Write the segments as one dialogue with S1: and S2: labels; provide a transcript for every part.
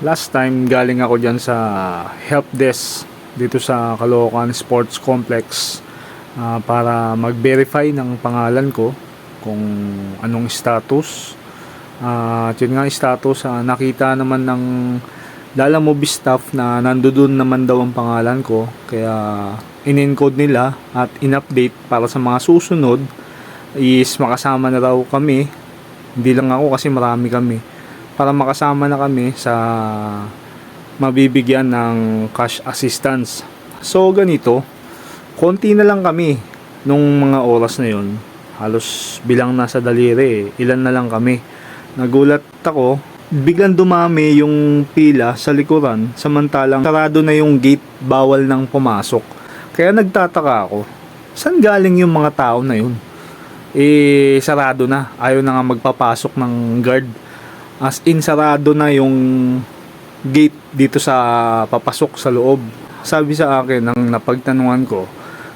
S1: Last time galing ako dyan sa help desk dito sa Caloocan Sports Complex para mag-verify ng pangalan ko kung anong status. Yun nga status, nakita naman ng Lalamove staff na nandoon naman daw ang pangalan ko, kaya in-encode nila at in-update para sa mga susunod is makasama na raw kami. Hindi lang ako kasi marami kami, para makasama na kami sa mabibigyan ng cash assistance. So ganito, konti na lang kami nung mga oras na yun, halos bilang nasa daliri, ilan na lang kami. Nagulat ako, biglang dumami yung pila sa likuran, samantalang sarado na yung gate, bawal nang pumasok. Kaya nagtataka ako, saan galing yung mga tao na yun? Sarado na, ayaw na nga magpapasok ng guard. As in, sarado na yung gate dito sa papasok sa loob. Sabi sa akin ng napagtanungan ko,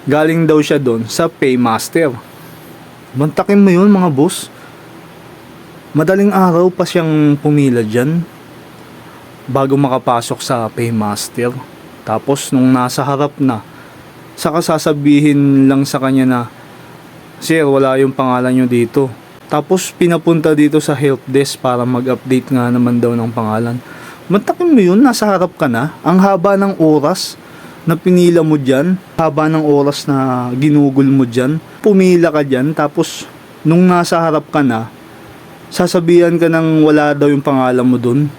S1: galing daw siya doon sa Paymaster. Bantakin mo yun mga boss. Madaling araw pa siyang pumila dyan bago makapasok sa Paymaster. Tapos nung nasa harap na, saka sasabihin lang sa kanya na, "Sir, wala yung pangalan nyo dito." Tapos pinapunta dito sa helpdesk para mag-update nga naman daw ng pangalan. Mantakin mo yun, nasa harap ka na. Ang haba ng oras na pinila mo dyan, haba ng oras na ginugol mo dyan, pumila ka dyan, tapos nung nasa harap ka na, sasabihan ka ng wala daw yung pangalan mo dun.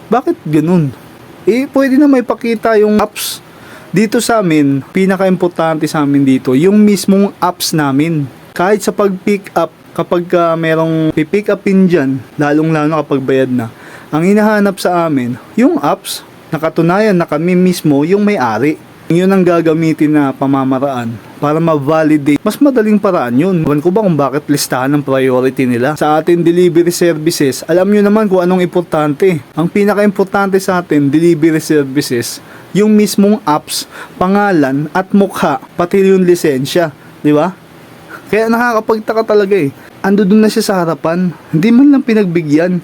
S1: Bakit ganun? Pwede na may pakita yung apps. Dito sa amin, pinaka-importante sa amin dito, yung mismong apps namin. Kahit sa pag-pick up, kapag merong pipick upin dyan, lalong-lalo kapag bayad na, ang hinahanap sa amin, yung apps, nakatunayan na kami mismo yung may-ari. Yun ang gagamitin na pamamaraan para ma-validate. Mas madaling paraan yun. Ewan ko ba kung bakit listahan ng priority nila. Sa atin delivery services, alam nyo naman kung anong importante. Ang pinaka-importante sa atin delivery services, yung mismong apps, pangalan at mukha, pati yung lisensya, di ba? Kaya nakakapagtaka talaga Ando dun na siya sa harapan, hindi man lang pinagbigyan.